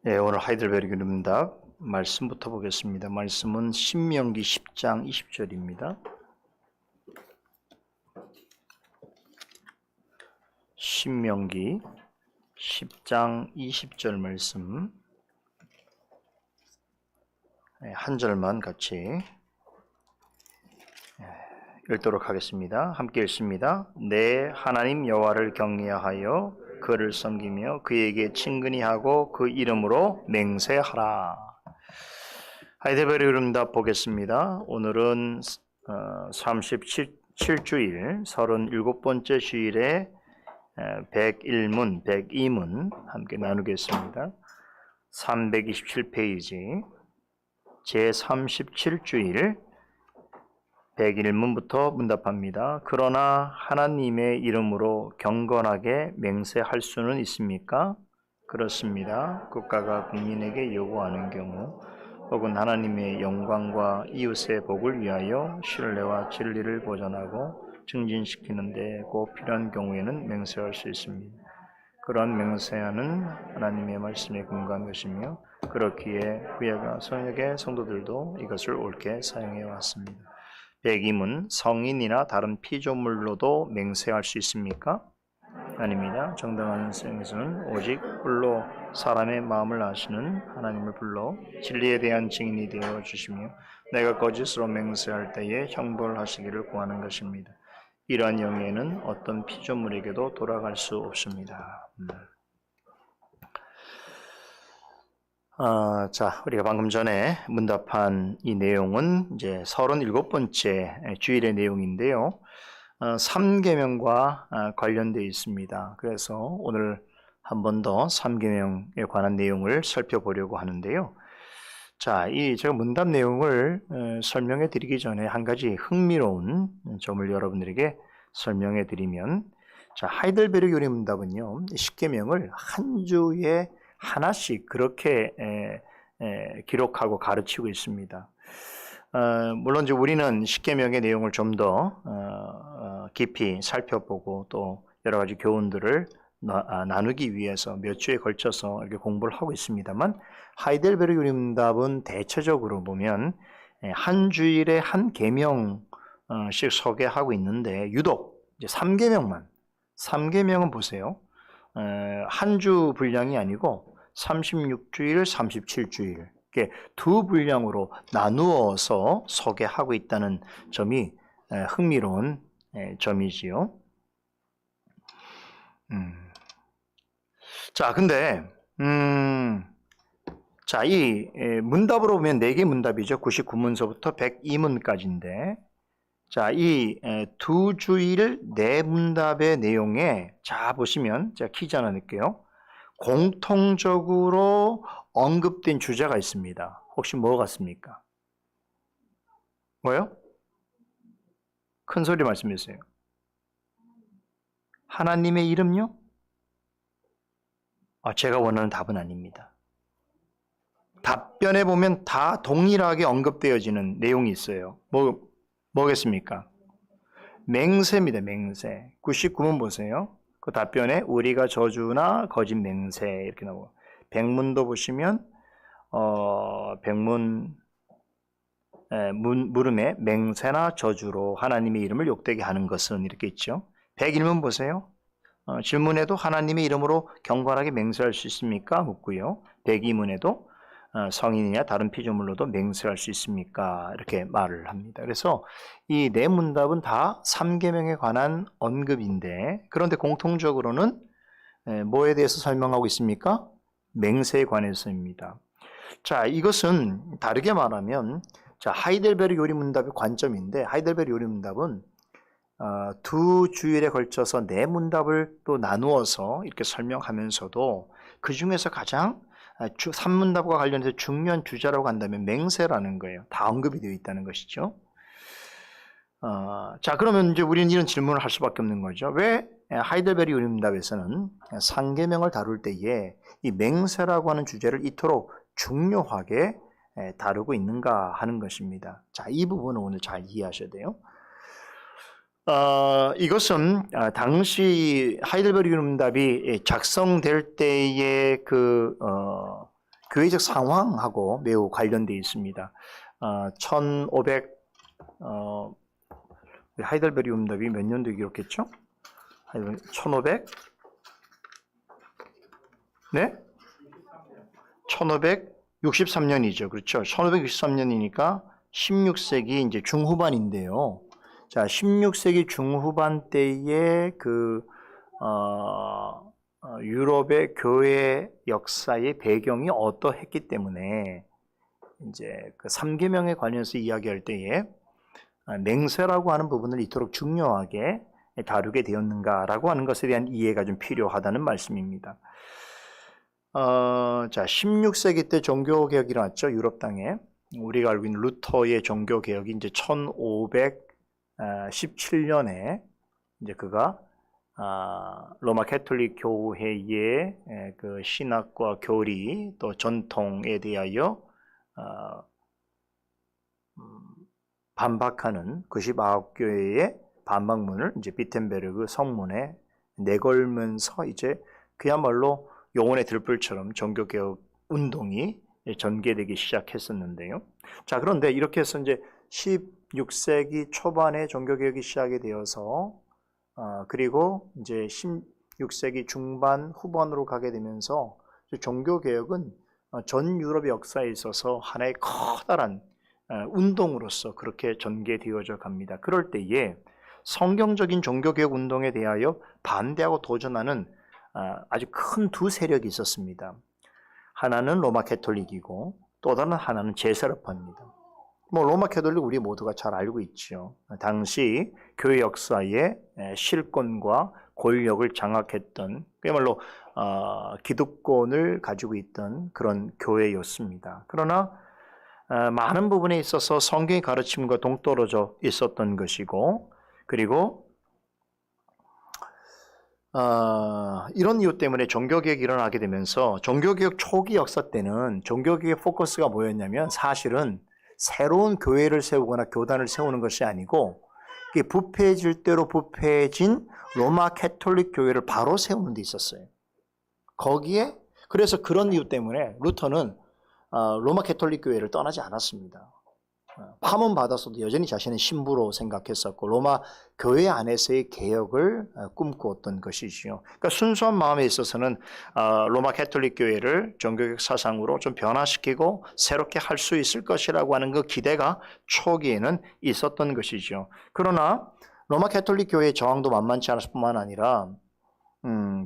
네, 오늘 하이델베르그 문답 말씀부터 보겠습니다. 말씀은 신명기 10장 20절입니다. 신명기 10장 20절 말씀 한 절만 같이 읽도록 하겠습니다. 함께 읽습니다. 내 하나님 여호와를 경외하여 그를 섬기며 그에게 친근히 하고 그 이름으로 맹세하라. 하이델베르그 문답 보겠습니다. 오늘은 37주일 37번째 주일에 101문, 102문 함께 나누겠습니다. 327페이지 제37주일 101문부터 문답합니다. 그러나 하나님의 이름으로 경건하게 맹세할 수는 있습니까? 그렇습니다. 국가가 국민에게 요구하는 경우 혹은 하나님의 영광과 이웃의 복을 위하여 신뢰와 진리를 보존하고 증진시키는 데 꼭 필요한 경우에는 맹세할 수 있습니다. 그런 맹세하는 하나님의 말씀에 근거한 것이며 그렇기에 구약 성역의 성도들도 이것을 옳게 사용해 왔습니다. 102문 성인이나 다른 피조물로도 맹세할 수 있습니까? 아닙니다. 정당한 생에서는 오직 홀로 사람의 마음을 아시는 하나님을 불러 진리에 대한 증인이 되어 주시며 내가 거짓으로 맹세할 때에 형벌 하시기를 구하는 것입니다. 이러한 영예는 어떤 피조물에게도 돌아갈 수 없습니다. 자, 우리가 방금 전에 문답한 이 내용은 이제 37번째 주일의 내용인데요. 3계명과 관련되어 있습니다. 그래서 오늘 한 번 더 3계명에 관한 내용을 살펴보려고 하는데요. 자, 제가 문답 내용을 설명해 드리기 전에 한 가지 흥미로운 점을 여러분들에게 설명해 드리면, 자, 하이델베르그 요리 문답은요, 10계명을 한 주에 하나씩 그렇게 기록하고 가르치고 있습니다. 물론 이제 우리는 10계명의 내용을 좀 더 깊이 살펴보고 또 여러 가지 교훈들을 나누기 위해서 몇 주에 걸쳐서 이렇게 공부를 하고 있습니다만, 하이델베르그 요리 문답은 대체적으로 보면 한 주일에 한 계명씩 소개하고 있는데, 유독 이제 3계명은 보세요. 한 주 분량이 아니고 36주일, 37주일 이렇게 두 분량으로 나누어서 소개하고 있다는 점이 흥미로운 점이지요. 자, 근데 자, 이 문답으로 보면 4개 문답이죠. 99문서부터 102문까지인데, 자, 이 두 주일 네 문답의 내용에, 자, 보시면 제가 퀴즈 하나 낼게요. 공통적으로 언급된 주제가 있습니다. 혹시 뭐 같습니까? 뭐요? 큰 소리 말씀해 주세요. 하나님의 이름요? 제가 원하는 답은 아닙니다. 답변에 보면 다 동일하게 언급되어지는 내용이 있어요. 뭐겠습니까? 맹세입니다. 맹세. 99문 보세요. 그 답변에 우리가 저주나 거짓 맹세 이렇게 나오고, 100문도 보시면 물음에 맹세나 저주로 하나님의 이름을 욕되게 하는 것은 이렇게 있죠. 101문 보세요. 질문에도 하나님의 이름으로 경건하게 맹세할 수 있습니까? 묻고요. 102문에도 성인이나 다른 피조물로도 맹세할 수 있습니까? 이렇게 말을 합니다. 그래서 이 네 문답은 다 3계명에 관한 언급인데, 그런데 공통적으로는 뭐에 대해서 설명하고 있습니까? 맹세에 관해서입니다. 자, 이것은 다르게 말하면, 자, 하이델베르그 요리 문답의 관점인데, 하이델베르그 요리 문답은 두 주일에 걸쳐서 네 문답을 또 나누어서 이렇게 설명하면서도 그 중에서 가장 3문답과 관련해서 중요한 주제라고 한다면 맹세라는 거예요. 다 언급이 되어 있다는 것이죠. 자, 그러면 이제 우리는 이런 질문을 할 수밖에 없는 거죠. 왜 하이델베르그 요리 문답에서는 3계명을 다룰 때에 이 맹세라고 하는 주제를 이토록 중요하게 다루고 있는가 하는 것입니다. 자, 이 부분은 오늘 잘 이해하셔야 돼요. 이것은 당시 하이델베르그 문답이 작성될 때의 그 교회적 상황하고 매우 관련되어 있습니다. 1500 하이델베리 음답이 몇 년도에 기록했죠? 1500 네? 1563년이죠. 그렇죠. 1563년이니까 16세기 이제 중후반인데요. 자, 16세기 중후반 때의 유럽의 교회 역사의 배경이 어떠했기 때문에 이제 그 3계명에 관련해서 이야기할 때에 맹세라고 하는 부분을 이토록 중요하게 다루게 되었는가라고 하는 것에 대한 이해가 좀 필요하다는 말씀입니다. 자, 16세기 때 종교개혁이 일어났죠. 유럽 땅에. 우리가 알고 있는 루터의 종교개혁이 이제 1517년에 이제 그가 로마 캐톨릭 교회의 그 신학과 교리 또 전통에 대하여 반박하는 99교회의 반박문을 이제 비텐베르그 성문에 내걸면서 이제 그야말로 영혼의 들불처럼 종교개혁 운동이 전개되기 시작했었는데요. 자, 그런데 이렇게 해서 이제 16세기 초반에 종교개혁이 시작이 되어서 그리고 이제 16세기 중반 후반으로 가게 되면서 종교개혁은 전 유럽 역사에 있어서 하나의 커다란 운동으로서 그렇게 전개되어져 갑니다. 그럴 때에 성경적인 종교개혁 운동에 대하여 반대하고 도전하는 아주 큰 두 세력이 있었습니다. 하나는 로마 캐톨릭이고 또 다른 하나는 제세르파입니다. 뭐 로마 캐톨릭 우리 모두가 잘 알고 있죠. 당시 교회 역사의 실권과 권력을 장악했던 그야말로 기득권을 가지고 있던 그런 교회였습니다. 그러나 많은 부분에 있어서 성경의 가르침과 동떨어져 있었던 것이고 그리고 이런 이유 때문에 종교개혁이 일어나게 되면서 종교개혁 초기 역사 때는 종교개혁의 포커스가 뭐였냐면 사실은 새로운 교회를 세우거나 교단을 세우는 것이 아니고 부패해질 대로 부패해진 로마 캐톨릭 교회를 바로 세우는 데 있었어요. 거기에 그래서 그런 이유 때문에 루터는 로마 캐톨릭 교회를 떠나지 않았습니다. 파문받았어도 여전히 자신의 신부로 생각했었고 로마 교회 안에서의 개혁을 꿈꾸었던 것이지요. 그러니까 순수한 마음에 있어서는 로마 캐톨릭 교회를 종교개혁 사상으로 좀 변화시키고 새롭게 할 수 있을 것이라고 하는 그 기대가 초기에는 있었던 것이죠. 그러나 로마 캐톨릭 교회의 저항도 만만치 않았을 뿐만 아니라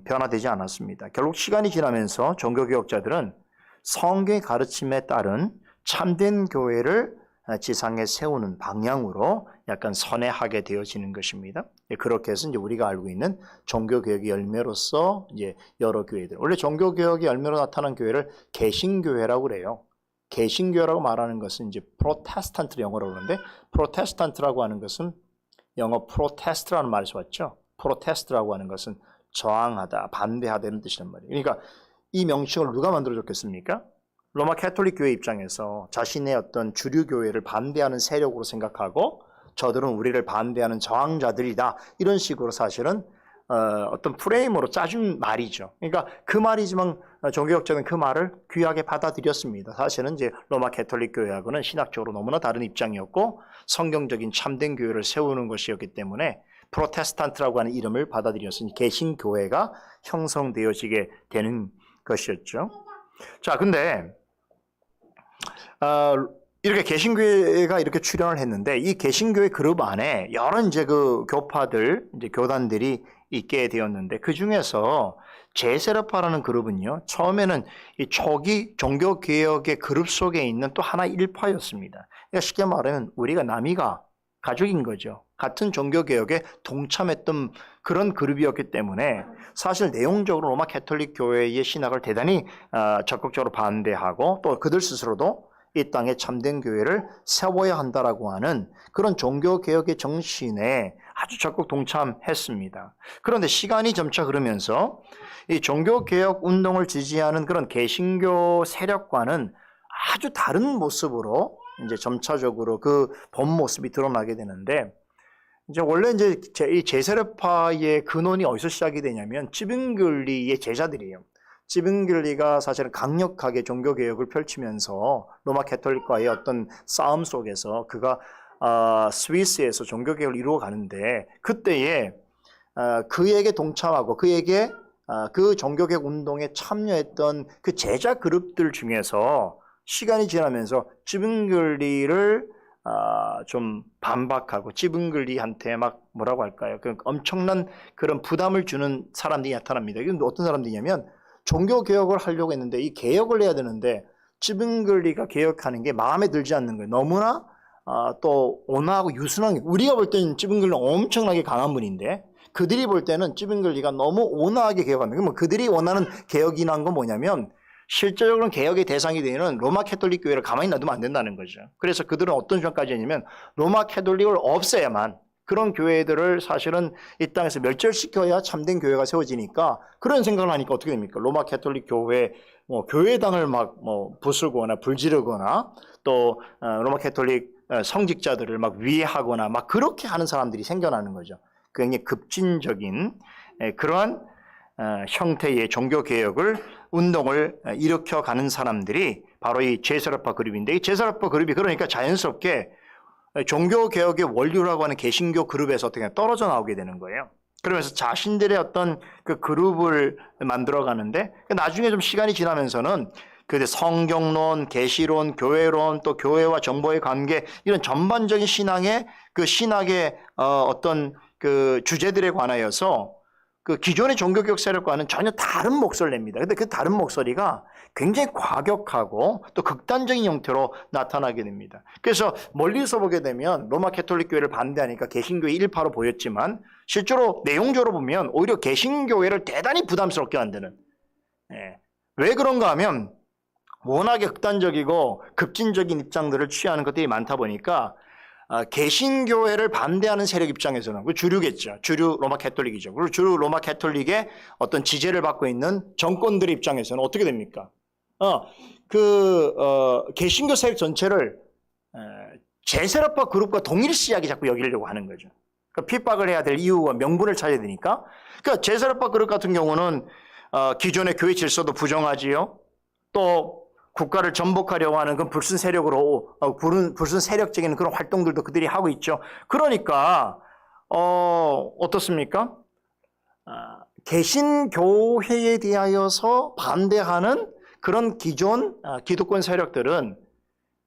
변화되지 않았습니다. 결국 시간이 지나면서 종교개혁자들은 성경의 가르침에 따른 참된 교회를 지상에 세우는 방향으로 약간 선회하게 되어지는 것입니다. 그렇게 해서 이제 우리가 알고 있는 종교개혁의 열매로서 이제 여러 교회들. 원래 종교개혁의 열매로 나타난 교회를 개신교회라고 그래요. 개신교회라고 말하는 것은 이제 프로테스탄트 영어로 그러는데 프로테스탄트라고 하는 것은 영어 프로테스트라는 말에서 왔죠. 프로테스트라고 하는 것은 저항하다, 반대하다 이런 뜻이란 말이에요. 그러니까 이 명칭을 누가 만들어줬겠습니까? 로마 캐톨릭 교회 입장에서 자신의 어떤 주류 교회를 반대하는 세력으로 생각하고 저들은 우리를 반대하는 저항자들이다 이런 식으로 사실은 어떤 프레임으로 짜준 말이죠. 그러니까 그 말이지만 종교학자는 그 말을 귀하게 받아들였습니다. 사실은 이제 로마 캐톨릭 교회하고는 신학적으로 너무나 다른 입장이었고 성경적인 참된 교회를 세우는 것이었기 때문에 프로테스탄트라고 하는 이름을 받아들였으니 개신교회가 형성되어지게 되는 것이었죠. 자, 근데 이렇게 개신교회가 이렇게 출현을 했는데 이 개신교회 그룹 안에 여러 이제 그 교파들, 이제 교단들이 있게 되었는데 그 중에서 제세르파라는 그룹은요, 처음에는 이 초기 종교개혁의 그룹 속에 있는 또 하나의 일파였습니다. 그러니까 쉽게 말하면 우리가 남이가 가족인 거죠. 같은 종교개혁에 동참했던 그런 그룹이었기 때문에 사실 내용적으로 로마 캐톨릭 교회의 신학을 대단히 적극적으로 반대하고 또 그들 스스로도 이 땅에 참된 교회를 세워야 한다라고 하는 그런 종교개혁의 정신에 아주 적극 동참했습니다. 그런데 시간이 점차 흐르면서 이 종교개혁 운동을 지지하는 그런 개신교 세력과는 아주 다른 모습으로 이제 점차적으로 그 본 모습이 드러나게 되는데 이제 원래 이제 이 제세르파의 근원이 어디서 시작이 되냐면 찌빙글리의 제자들이에요. 찌빙글리가 사실은 강력하게 종교개혁을 펼치면서 로마 캐톨릭과의 어떤 싸움 속에서 그가 스위스에서 종교개혁을 이루어가는데 그때에 그에게 동참하고 그에게 그 종교개혁 운동에 참여했던 그 제자 그룹들 중에서 시간이 지나면서 찌빙글리를 좀 반박하고 찌빙글리한테 막 뭐라고 할까요? 그 엄청난 그런 부담을 주는 사람들이 나타납니다. 이건 어떤 사람들이냐면 종교개혁을 하려고 했는데 이 개혁을 해야 되는데 찌빙글리가 개혁하는 게 마음에 들지 않는 거예요. 너무나 또 온화하고 유순한 게 우리가 볼 때는 찌빙글리는 엄청나게 강한 분인데 그들이 볼 때는 찌빙글리가 너무 온화하게 개혁합니다. 그러면 그들이 원하는 개혁이란 건 뭐냐면 실제적으로는 개혁의 대상이 되는 로마 캐톨릭 교회를 가만히 놔두면 안 된다는 거죠. 그래서 그들은 어떤 주장까지 했냐면 로마 캐톨릭을 없애야만 그런 교회들을 사실은 이 땅에서 멸절시켜야 참된 교회가 세워지니까 그런 생각을 하니까 어떻게 됩니까? 로마 캐톨릭 교회 교회당을 막 부수거나 불지르거나 또 로마 캐톨릭 성직자들을 막 위해하거나 막 그렇게 하는 사람들이 생겨나는 거죠. 굉장히 급진적인 그러한 형태의 종교개혁을 운동을 일으켜가는 사람들이 바로 이 제사라파 그룹인데 이 제사라파 그룹이 그러니까 자연스럽게 종교개혁의 원류라고 하는 개신교 그룹에서 어떻게 떨어져 나오게 되는 거예요. 그러면서 자신들의 어떤 그 그룹을 만들어 가는데 나중에 좀 시간이 지나면서는 그 성경론, 계시론, 교회론, 또 교회와 정보의 관계 이런 전반적인 신앙의 그 신학의 어떤 그 주제들에 관하여서 그 기존의 종교개혁 세력과는 전혀 다른 목소리를 냅니다. 근데 그 다른 목소리가 굉장히 과격하고 또 극단적인 형태로 나타나게 됩니다. 그래서 멀리서 보게 되면 로마 캐톨릭 교회를 반대하니까 개신교의 일파로 보였지만 실제로 내용적으로 보면 오히려 개신교회를 대단히 부담스럽게 만드는 왜 그런가 하면 워낙에 극단적이고 급진적인 입장들을 취하는 것들이 많다 보니까 개신교회를 반대하는 세력 입장에서는 그 주류겠죠. 주류 로마 캐톨릭이죠. 그리고 주류 로마 캐톨릭의 어떤 지지를 받고 있는 정권들의 입장에서는 어떻게 됩니까? 개신교 세력 전체를 제세라파 그룹과 동일시하게 자꾸 여기려고 하는 거죠. 그러니까 핍박을 해야 될 이유와 명분을 찾아야 되니까. 그러니까 제세라파 그룹 같은 경우는 기존의 교회 질서도 부정하지요. 또 국가를 전복하려고 하는 그런 불순 세력으로 불순 세력적인 그런 활동들도 그들이 하고 있죠. 그러니까 어떻습니까? 개신교회에 대하여서 반대하는 그런 기존 기독권 세력들은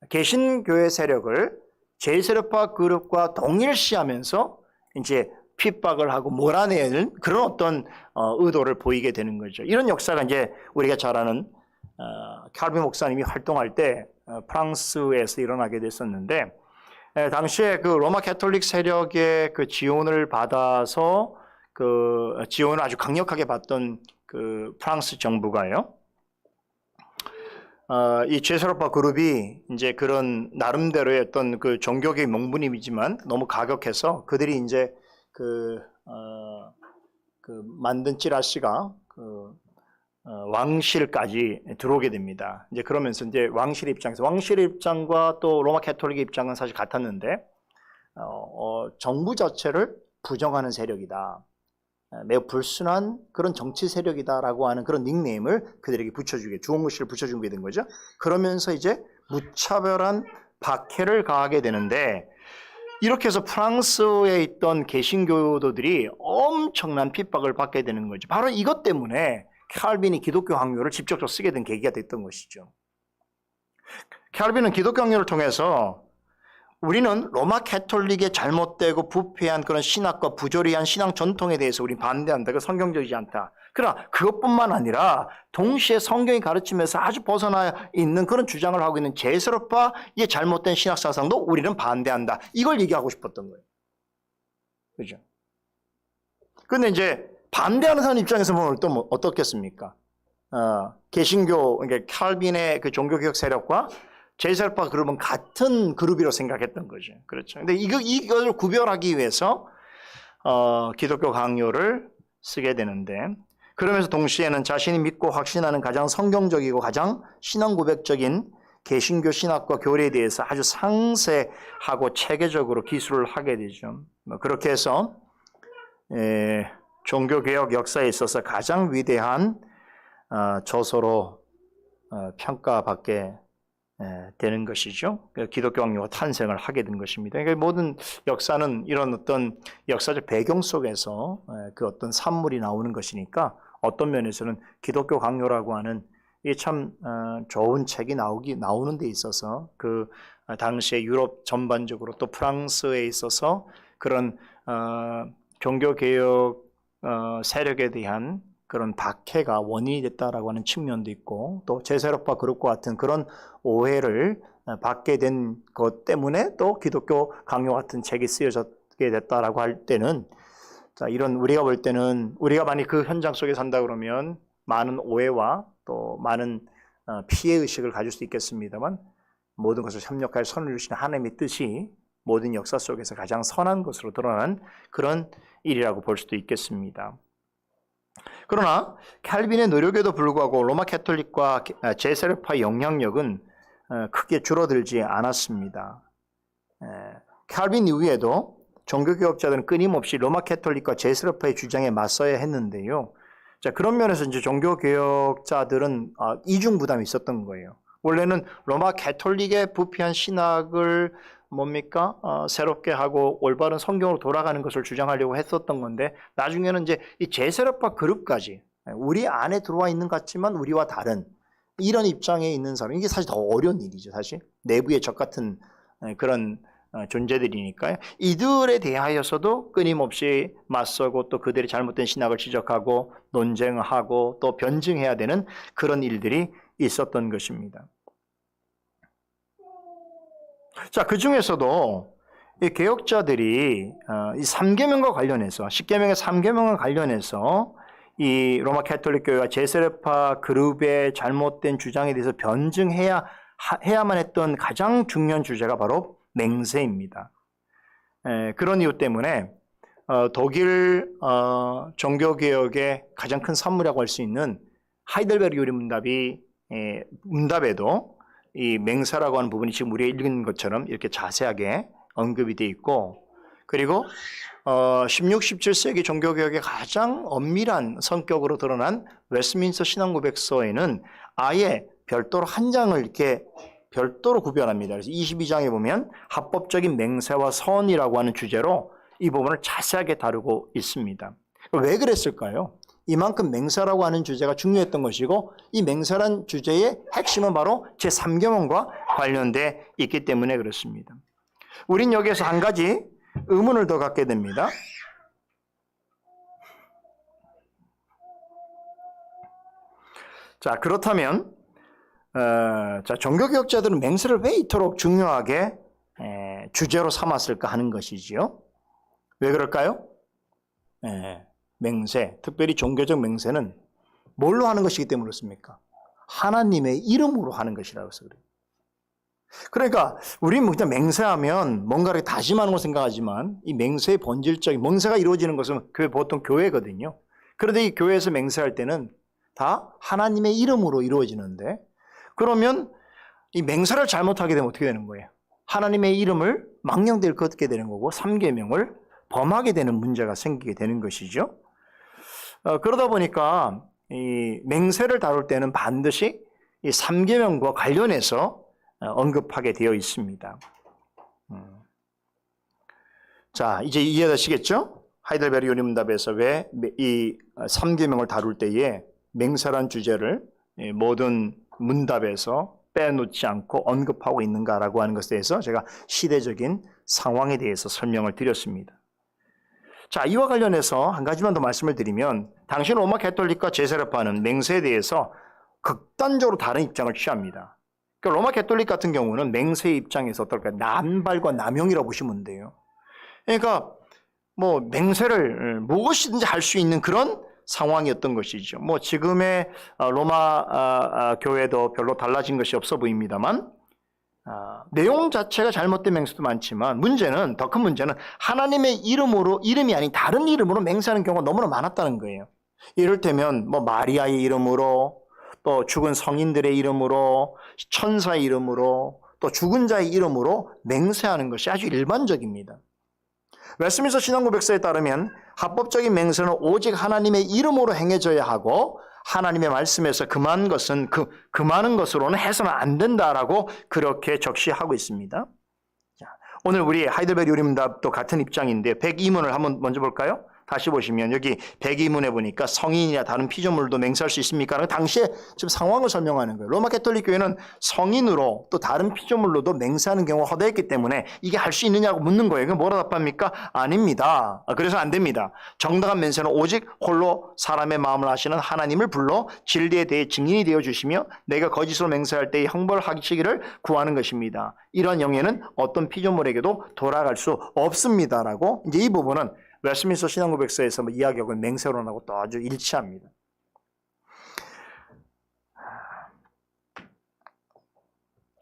개신교회 세력을 제세력파 그룹과 동일시하면서 이제 핍박을 하고 몰아내는 그런 어떤 의도를 보이게 되는 거죠. 이런 역사가 이제 우리가 잘 아는 칼빈 목사님이 활동할 때 프랑스에서 일어나게 됐었는데 당시에 그 로마 캐톨릭 세력의 그 지원을 받아서 그 지원을 아주 강력하게 받던 그 프랑스 정부가요. 이 제사로파 그룹이 이제 그런 나름대로의 어떤 그 종교계의 명분이지만 너무 가격해서 그들이 이제 그 만든 찌라시가 왕실까지 들어오게 됩니다. 이제 그러면서 이제 왕실 입장과 또 로마 캐톨릭의 입장은 사실 같았는데 정부 자체를 부정하는 세력이다. 매우 불순한 그런 정치 세력이다라고 하는 그런 닉네임을 그들에게 주홍글씨를 붙여주게 된 거죠. 그러면서 이제 무차별한 박해를 가하게 되는데 이렇게 해서 프랑스에 있던 개신교도들이 엄청난 핍박을 받게 되는 거죠. 바로 이것 때문에 칼빈이 기독교 학교를 직접적으로 쓰게 된 계기가 됐던 것이죠. 칼빈은 기독교 학교를 통해서 우리는 로마 캐톨릭의 잘못되고 부패한 그런 신학과 부조리한 신앙 전통에 대해서 우리는 반대한다. 그 성경적이지 않다. 그러나 그것뿐만 아니라 동시에 성경이 가르치면서 아주 벗어나 있는 그런 주장을 하고 있는 제세로파의 잘못된 신학 사상도 우리는 반대한다. 이걸 얘기하고 싶었던 거예요. 그죠? 근데 이제 반대하는 사람 입장에서 보면 또 뭐 어떻겠습니까? 개신교, 그러니까 칼빈의 그 종교개혁 세력과 제사파 그룹은 같은 그룹이라고 생각했던 거죠. 그렇죠. 근데 이걸 구별하기 위해서, 기독교 강요를 쓰게 되는데, 그러면서 동시에는 자신이 믿고 확신하는 가장 성경적이고 가장 신앙 고백적인 개신교 신학과 교리에 대해서 아주 상세하고 체계적으로 기술을 하게 되죠. 그렇게 해서, 종교개혁 역사에 있어서 가장 위대한 저서로 평가받게 되는 것이죠. 기독교 강요가 탄생을 하게 된 것입니다. 그러니까 모든 역사는 이런 어떤 역사적 배경 속에서 그 어떤 산물이 나오는 것이니까 어떤 면에서는 기독교 강요라고 하는 이 참 좋은 책이 나오는 데 있어서 그 당시에 유럽 전반적으로 또 프랑스에 있어서 그런 종교개혁 세력에 대한 그런 박해가 원인이 됐다라고 하는 측면도 있고 또 제세력파 그룹과 같은 그런 오해를 받게 된 것 때문에 또 기독교 강요 같은 책이 쓰여지게 됐다라고 할 때는 자, 이런 우리가 볼 때는 우리가 만약 그 현장 속에 산다 그러면 많은 오해와 또 많은 피해의식을 가질 수 있겠습니다만 모든 것을 협력하여 선을 주시는 하나님의 뜻이 모든 역사 속에서 가장 선한 것으로 드러난 그런 일이라고 볼 수도 있겠습니다. 그러나 칼빈의 노력에도 불구하고 로마 캐톨릭과 제세력파의 영향력은 크게 줄어들지 않았습니다. 칼빈 이후에도 종교개혁자들은 끊임없이 로마 캐톨릭과 제세력파의 주장에 맞서야 했는데요. 자, 그런 면에서 이제 종교개혁자들은 이중 부담이 있었던 거예요. 원래는 로마 캐톨릭의 부패한 신학을 새롭게 하고 올바른 성경으로 돌아가는 것을 주장하려고 했었던 건데 나중에는 이제 이 제세력파 그룹까지 우리 안에 들어와 있는 것 같지만 우리와 다른 이런 입장에 있는 사람 이게 사실 더 어려운 일이죠. 사실 내부의 적 같은 그런 존재들이니까요. 이들에 대하여서도 끊임없이 맞서고 또 그들의 잘못된 신학을 지적하고 논쟁하고 또 변증해야 되는 그런 일들이 있었던 것입니다. 자, 그 중에서도 이 개혁자들이 이 3계명과 관련해서 10계명의 3계명과 관련해서 이 로마 캐톨릭 교회와 제세력파 그룹의 잘못된 주장에 대해서 변증해야만 했던 가장 중요한 주제가 바로 맹세입니다. 그런 이유 때문에 독일 종교개혁의 가장 큰 산물이라고 할 수 있는 하이델베르그 유리 문답에도 이 맹세라고 하는 부분이 지금 우리가 읽은 것처럼 이렇게 자세하게 언급이 되어 있고 그리고 16, 17세기 종교개혁의 가장 엄밀한 성격으로 드러난 웨스트민스터 신앙고백서에는 아예 별도로 한 장을 이렇게 별도로 구별합니다. 그래서 22장에 보면 합법적인 맹세와 선이라고 하는 주제로 이 부분을 자세하게 다루고 있습니다. 왜 그랬을까요? 이만큼 맹세라고 하는 주제가 중요했던 것이고 이 맹세란 주제의 핵심은 바로 제3계명과 관련돼 있기 때문에 그렇습니다. 우린 여기에서 한 가지 의문을 더 갖게 됩니다. 자, 그렇다면 종교개혁자들은 맹세를 왜 이토록 중요하게 주제로 삼았을까 하는 것이지요. 왜 그럴까요? 맹세, 특별히 종교적 맹세는 뭘로 하는 것이기 때문에 그렇습니까? 하나님의 이름으로 하는 것이라고 해서 그래요. 그러니까 우리는 그냥 맹세하면 뭔가를 다짐하는 걸 생각하지만 이 맹세의 본질적인 맹세가 이루어지는 것은 보통 교회거든요. 그런데 이 교회에서 맹세할 때는 다 하나님의 이름으로 이루어지는데 그러면 이 맹세를 잘못하게 되면 어떻게 되는 거예요? 하나님의 이름을 망령되게 걷게 되는 거고 3계명을 범하게 되는 문제가 생기게 되는 것이죠. 그러다 보니까 이 맹세를 다룰 때는 반드시 이 3계명과 관련해서 언급하게 되어 있습니다. 자, 이제 이해되시겠죠? 하이델베르그 요리문답에서 왜 이 3계명을 다룰 때에 맹세란 주제를 모든 문답에서 빼놓지 않고 언급하고 있는가라고 하는 것에 대해서 제가 시대적인 상황에 대해서 설명을 드렸습니다. 자, 이와 관련해서 한 가지만 더 말씀을 드리면 당시 로마 캐톨릭과 제세력파는 맹세에 대해서 극단적으로 다른 입장을 취합니다. 그러니까 로마 캐톨릭 같은 경우는 맹세의 입장에서 어떨까요? 남발과 남용이라고 보시면 돼요. 그러니까 뭐 맹세를 무엇이든지 할 수 있는 그런 상황이었던 것이죠. 뭐 지금의 로마 교회도 별로 달라진 것이 없어 보입니다만 내용 자체가 잘못된 맹세도 많지만 문제는 더 큰 문제는 하나님의 이름이 아닌 다른 이름으로 맹세하는 경우가 너무나 많았다는 거예요. 이를테면 뭐 마리아의 이름으로 또 죽은 성인들의 이름으로 천사의 이름으로 또 죽은 자의 이름으로 맹세하는 것이 아주 일반적입니다. 웨스트민스터 신앙고백서에 따르면 합법적인 맹세는 오직 하나님의 이름으로 행해져야 하고 하나님의 말씀에서 금한 것은 그 많은 것으로는 해서는 안 된다라고 그렇게 적시하고 있습니다. 자, 오늘 우리 하이델베르 요림답도 같은 입장인데 102문을 한번 먼저 볼까요? 다시 보시면 여기 102문에 보니까 성인이나 다른 피조물도 맹세할 수 있습니까? 당시에 지금 상황을 설명하는 거예요. 로마 가톨릭 교회는 성인으로 또 다른 피조물로도 맹세하는 경우가 허다했기 때문에 이게 할 수 있느냐고 묻는 거예요. 그럼 뭐라 답합니까? 아닙니다. 그래서 안 됩니다. 정당한 맹세는 오직 홀로 사람의 마음을 아시는 하나님을 불러 진리에 대해 증인이 되어 주시며 내가 거짓으로 맹세할 때의 형벌하시기를 구하는 것입니다. 이런 영예는 어떤 피조물에게도 돌아갈 수 없습니다라고 이제 이 부분은 웨스트민스터 신앙고백서에서 이야기하고 맹세론하고 또 아주 일치합니다.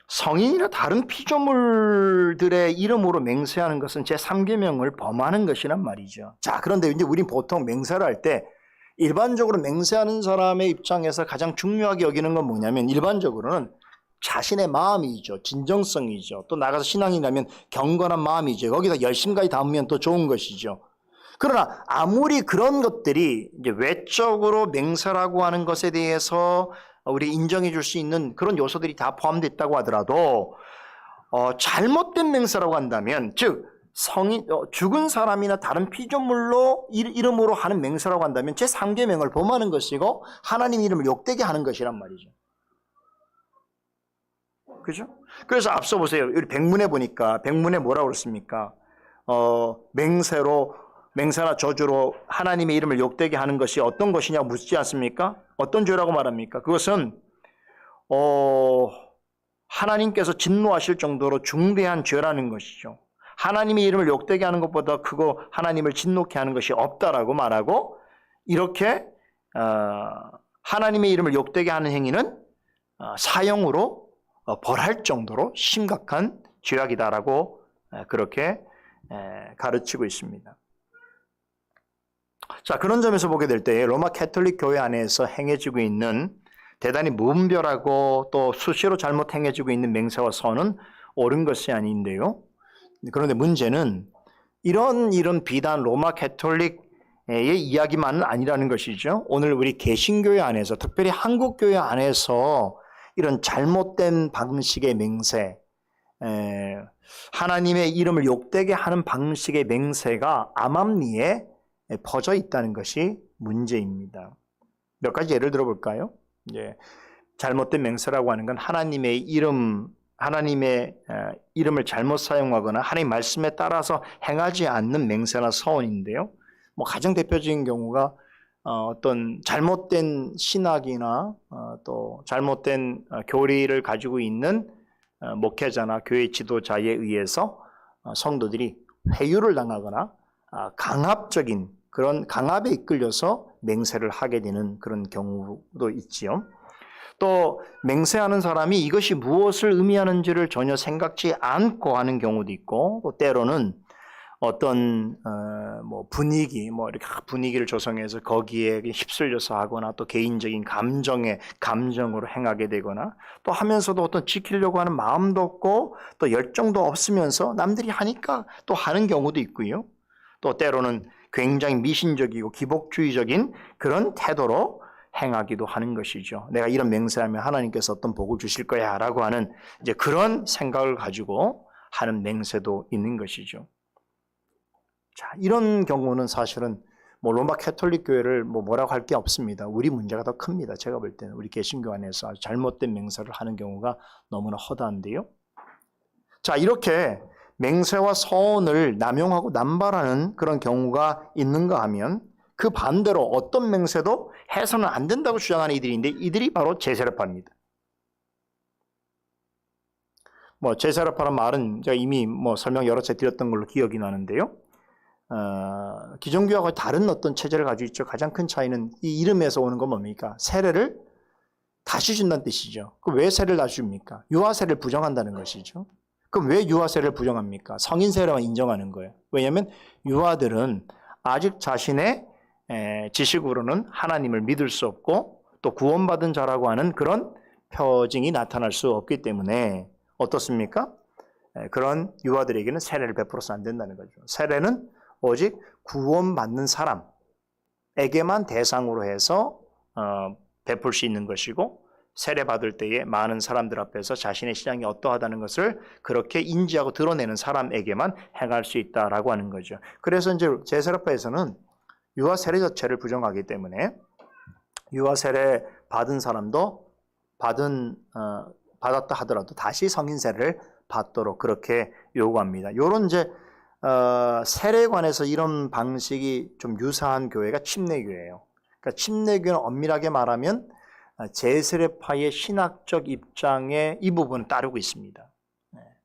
성인이나 다른 피조물들의 이름으로 맹세하는 것은 제3계명을 범하는 것이란 말이죠. 자, 그런데 이제 우린 보통 맹세를 할 때 일반적으로 맹세하는 사람의 입장에서 가장 중요하게 여기는 건 뭐냐면 일반적으로는 자신의 마음이죠. 진정성이죠. 또 나가서 신앙이라면 경건한 마음이죠. 거기다 열심까지 담으면 또 좋은 것이죠. 그러나 아무리 그런 것들이 이제 외적으로 맹세라고 하는 것에 대해서 우리 인정해 줄 수 있는 그런 요소들이 다 포함되어 있다고 하더라도 잘못된 맹세라고 한다면 즉 죽은 사람이나 다른 피조물로 이름으로 하는 맹세라고 한다면 제3계명을 범하는 것이고 하나님 이름을 욕되게 하는 것이란 말이죠. 그죠? 그래서 앞서 보세요. 우리 백문에 보니까 백문에 뭐라고 그랬습니까? 맹세나 저주로 하나님의 이름을 욕되게 하는 것이 어떤 것이냐고 묻지 않습니까? 어떤 죄라고 말합니까? 그것은 하나님께서 진노하실 정도로 중대한 죄라는 것이죠. 하나님의 이름을 욕되게 하는 것보다 크고 하나님을 진노케 하는 것이 없다라고 말하고 이렇게 하나님의 이름을 욕되게 하는 행위는 사형으로 벌할 정도로 심각한 죄악이다라고 그렇게 가르치고 있습니다. 자, 그런 점에서 보게 될 때 로마 가톨릭 교회 안에서 행해지고 있는 대단히 무분별하고 또 수시로 잘못 행해지고 있는 맹세와 서는 옳은 것이 아닌데요. 그런데 문제는 이런 비단 로마 가톨릭의 이야기만은 아니라는 것이죠. 오늘 우리 개신교회 안에서 특별히 한국교회 안에서 이런 잘못된 방식의 맹세, 하나님의 이름을 욕되게 하는 방식의 맹세가 암암리에 퍼져 있다는 것이 문제입니다. 몇 가지 예를 들어볼까요? 잘못된 맹세라고 하는 건 하나님의 이름을 잘못 사용하거나 하나님 말씀에 따라서 행하지 않는 맹세나 서원인데요. 가장 대표적인 경우가 어떤 잘못된 신학이나 또 잘못된 교리를 가지고 있는 목회자나 교회 지도자에 의해서 성도들이 회유를 당하거나 강압적인 그런 강압에 이끌려서 맹세를 하게 되는 그런 경우도 있지요. 또 맹세하는 사람이 이것이 무엇을 의미하는지를 전혀 생각지 않고 하는 경우도 있고 또 때로는 어떤 분위기 이렇게 분위기를 조성해서 거기에 휩쓸려서 하거나 또 개인적인 감정으로 행하게 되거나 또 하면서도 어떤 지키려고 하는 마음도 없고 또 열정도 없으면서 남들이 하니까 또 하는 경우도 있고요. 또 때로는 굉장히 미신적이고 기복주의적인 그런 태도로 행하기도 하는 것이죠. 내가 이런 맹세하면 하나님께서 어떤 복을 주실 거야 라고 하는 이제 그런 생각을 가지고 하는 맹세도 있는 것이죠. 자, 이런 경우는 사실은 로마 가톨릭 교회를 뭐라고 할 게 없습니다. 우리 문제가 더 큽니다. 제가 볼 때는 우리 개신교 안에서 아주 잘못된 맹세를 하는 경우가 너무나 허다한데요. 자, 이렇게 맹세와 서원을 남용하고 남발하는 그런 경우가 있는가 하면 그 반대로 어떤 맹세도 해서는 안 된다고 주장하는 이들인데 이들이 바로 제세례파입니다. 제세례파란 말은 제가 이미 설명 여러 차례 드렸던 걸로 기억이 나는데요. 기존교회와 다른 어떤 체제를 가지고 있죠. 가장 큰 차이는 이 이름에서 오는 건 뭡니까? 세례를 다시 준다는 뜻이죠. 그럼 왜 세례를 다시 줍니까? 유아세례를 부정한다는 것이죠. 그럼 왜 유아세례를 부정합니까? 성인세례만 인정하는 거예요. 왜냐하면 유아들은 아직 자신의 지식으로는 하나님을 믿을 수 없고 또 구원받은 자라고 하는 그런 표징이 나타날 수 없기 때문에 어떻습니까? 그런 유아들에게는 세례를 베풀어서 안 된다는 거죠. 세례는 오직 구원받는 사람에게만 대상으로 해서 베풀 수 있는 것이고 세례 받을 때에 많은 사람들 앞에서 자신의 신앙이 어떠하다는 것을 그렇게 인지하고 드러내는 사람에게만 행할 수 있다라고 하는 거죠. 그래서 이제 제세례파에서는 유아 세례 자체를 부정하기 때문에 유아 세례 받은 사람도 받았다 하더라도 다시 성인 세례를 받도록 그렇게 요구합니다. 요런 이제 세례에 관해서 이런 방식이 좀 유사한 교회가 침례교회예요. 그러니까 침례교는 엄밀하게 말하면 제세례파의 신학적 입장에 이 부분을 따르고 있습니다.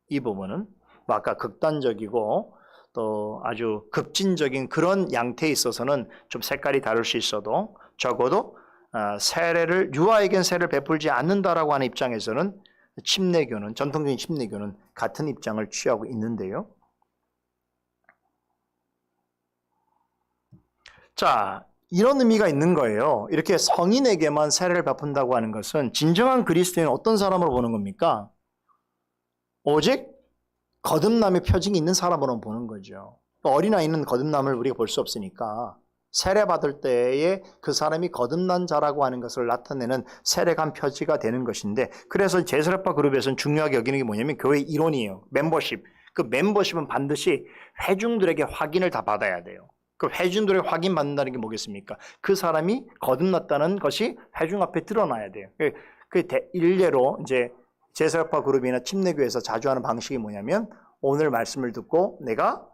이 부분은 아까 극단적이고 또 아주 급진적인 그런 양태에 있어서는 좀 색깔이 다를 수 있어도 적어도 유아에겐 세례를 베풀지 않는다라고 하는 입장에서는 침례교는 전통적인 침례교는 같은 입장을 취하고 있는데요. 자, 이런 의미가 있는 거예요. 이렇게 성인에게만 세례를 베푼다고 하는 것은 진정한 그리스도인은 어떤 사람으로 보는 겁니까? 오직 거듭남의 표징이 있는 사람으로 보는 거죠. 어린아이는 거듭남을 우리가 볼 수 없으니까 세례 받을 때에 그 사람이 거듭난 자라고 하는 것을 나타내는 세례관 표지가 되는 것인데, 그래서 제세례파 그룹에서는 중요하게 여기는 게 뭐냐면 교회 일원이에요. 멤버십. 그 멤버십은 반드시 회중들에게 확인을 다 받아야 돼요. 그 회중들에게 확인 받는다는 게 뭐겠습니까? 그 사람이 거듭났다는 것이 회중 앞에 드러나야 돼요. 일례로 이제 제세례파 그룹이나 침례교에서 자주 하는 방식이 뭐냐면 오늘 말씀을 듣고 내가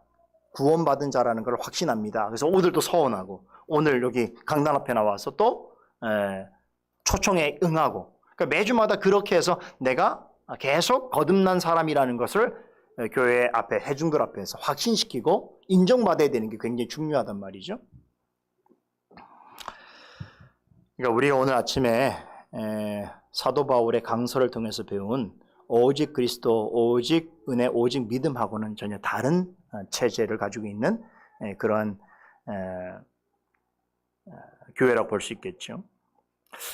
구원받은 자라는 걸 확신합니다. 그래서 오늘도 서원하고 오늘 여기 강단 앞에 나와서 또 초청에 응하고, 그러니까 매주마다 그렇게 해서 내가 계속 거듭난 사람이라는 것을 교회 앞에 회중들 앞에서 확신시키고 인정받아야 되는 게 굉장히 중요하단 말이죠. 그러니까 우리가 오늘 아침에 사도 바울의 강서를 통해서 배운 오직 그리스도, 오직 은혜, 오직 믿음하고는 전혀 다른 체제를 가지고 있는 그런 교회라고 볼 수 있겠죠.